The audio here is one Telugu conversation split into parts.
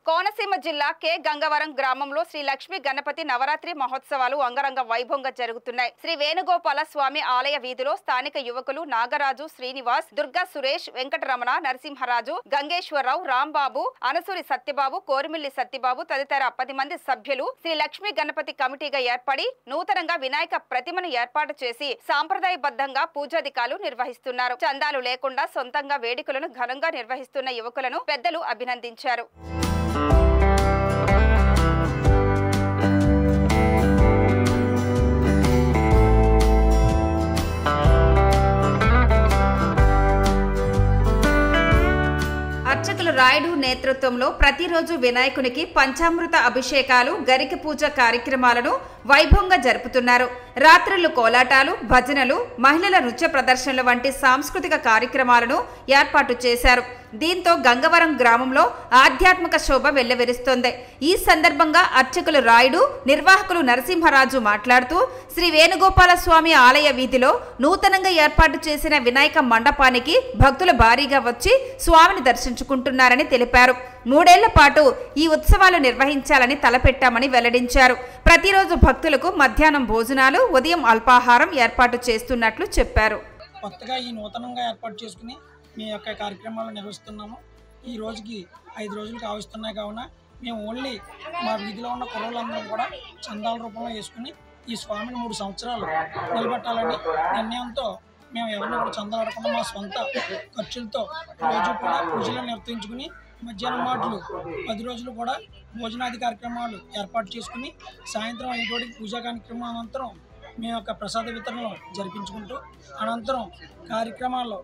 కోనసీమ జిల్లా కె గంగవరం గ్రామంలో శ్రీ లక్ష్మీ గణపతి నవరాత్రి మహోత్సవాలు అంగరంగ వైభవంగా జరుగుతున్నాయి. శ్రీ వేణుగోపాల స్వామి ఆలయ వీధిలో స్థానిక యువకులు నాగరాజు, శ్రీనివాస్, దుర్గా సురేష్, వెంకటరమణ, నరసింహరాజు, గంగేశ్వరరావు, రాంబాబు, అనసూరి సత్యబాబు, కోరిమిల్లి సత్యబాబు తదితర 10 మంది సభ్యులు శ్రీ లక్ష్మీ గణపతి కమిటీగా ఏర్పడి నూతనంగా వినాయక ప్రతిమను ఏర్పాటు చేసి సాంప్రదాయబద్ధంగా పూజాధికాలు నిర్వహిస్తున్నారు. చందాలు లేకుండా సొంతంగా వేడుకలను ఘనంగా నిర్వహిస్తున్న యువకులను పెద్దలు అభినందించారు. అర్చకులు రాయుడు నేతృత్వంలో ప్రతిరోజు వినాయకునికి పంచామృత అభిషేకాలు, గరిక పూజ కార్యక్రమాలను వైభవంగా జరుపుతున్నారు. రాత్రులు కోలాటాలు, భజనలు, మహిళల నృత్య ప్రదర్శనలు వంటి సాంస్కృతిక కార్యక్రమాలను ఏర్పాటు చేశారు. దీంతో గంగవరం గ్రామంలో ఆధ్యాత్మిక శోభ వెల్లవిరుస్తోంది. ఈ సందర్భంగా అర్చకులు రాయుడు, నిర్వాహకులు నరసింహరాజు మాట్లాడుతూ శ్రీ వేణుగోపాల స్వామి ఆలయ వీధిలో నూతనంగా ఏర్పాటు చేసిన వినాయక మండపానికి భక్తులు భారీగా వచ్చి స్వామిని దర్శించుకుంటున్నారని తెలిపారు. 3 ఏళ్ల పాటు ఈ ఉత్సవాలు నిర్వహించాలని తలపెట్టామని వెల్లడించారు. ప్రతిరోజు భక్తులకు మధ్యాహ్నం భోజనాలు, ఉదయం అల్పాహారం ఏర్పాటు చేస్తున్నట్లు చెప్పారు. కొత్తగా ఈ నూతనంగా ఏర్పాటు చేసుకుని మీ యొక్క కార్యక్రమాలు నిర్వహిస్తున్నాము. ఈ రోజుకి 5 రోజులు కావస్తున్నాయి. కావున మేము ఓన్లీ మా వీధిలో ఉన్న కుర్రోళ్ళందరం కూడా చందాల రూపంలో వేసుకుని ఈ స్వామిని 3 సంవత్సరాలు నిలబెట్టాలని నిర్ణయంతో మేము ఎవరిని కూడా చందాలు అడగకుండా మా సొంత ఖర్చులతో రోజు కూడా పూజలు నిర్వహించుకుని మధ్యాహ్నం మాటలు 10 రోజులు కూడా భోజనాది కార్యక్రమాలు ఏర్పాటు చేసుకుని సాయంత్రం 5 పూజా కార్యక్రమం అనంతరం మేము యొక్క ప్రసాద వితరణలు జరిపించుకుంటూ అనంతరం కార్యక్రమాల్లో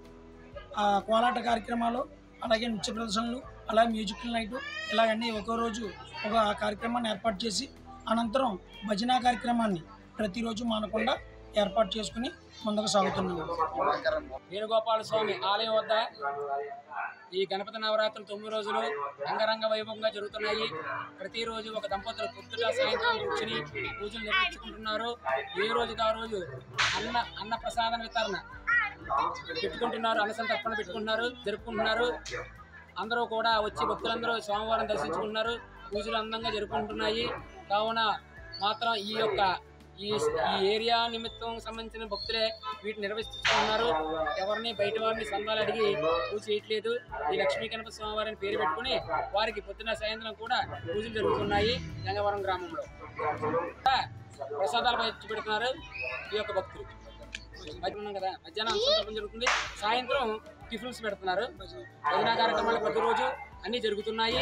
కోలాట కార్యక్రమాలు, అలాగే నృత్య ప్రదర్శనలు, అలాగే మ్యూజికల్ నైటు ఇలాగన్నీ ఒక్కో రోజు ఒక కార్యక్రమాన్ని ఏర్పాటు చేసి అనంతరం భజనా కార్యక్రమాన్ని ప్రతిరోజు మానకుండా ఏర్పాటు చేసుకుని ముందుకు సాగుతున్నాము. వేణుగోపాల స్వామి ఆలయం వద్ద ఈ గణపతి నవరాత్రులు 9 రోజులు అంగరంగ వైభవంగా జరుగుతున్నాయి. ప్రతిరోజు ఒక దంపతులు పొద్దుట సాయంత్రం కూర్చుని పూజలు నిర్వహించుకుంటున్నారు. ఏ రోజుకి ఆ రోజు అన్న ప్రసాదన వితరణ పెట్టుకుంటున్నారు, అన్నసంతర్పణ పెట్టుకుంటున్నారు, జరుపుకుంటున్నారు. అందరూ కూడా వచ్చి భక్తులందరూ స్వామివారం దర్శించుకుంటున్నారు. పూజలు అందంగా జరుపుకుంటున్నాయి. కావున మాత్రం ఈ ఏరియా నిమిత్తం సంబంధించిన భక్తులే వీటిని నిర్వహిస్తున్నారు. ఎవరిని బయట వారిని సందాలు అడిగి పూజ చేయట్లేదు. ఈ లక్ష్మీ గణపతి స్వామి వారిని పేరు పెట్టుకుని వారికి పొద్దున సాయంత్రం కూడా పూజలు జరుగుతున్నాయి. గంగవరం గ్రామంలో ప్రసాదాలు పంచి పెడుతున్నారు ఈ యొక్క భక్తులు. కదా మధ్యాహ్నం సందర్భం జరుగుతుంది, సాయంత్రం టిఫిన్స్ పెడుతున్నారు. భజన కార్యక్రమాలు ప్రతిరోజు అన్నీ జరుగుతున్నాయి.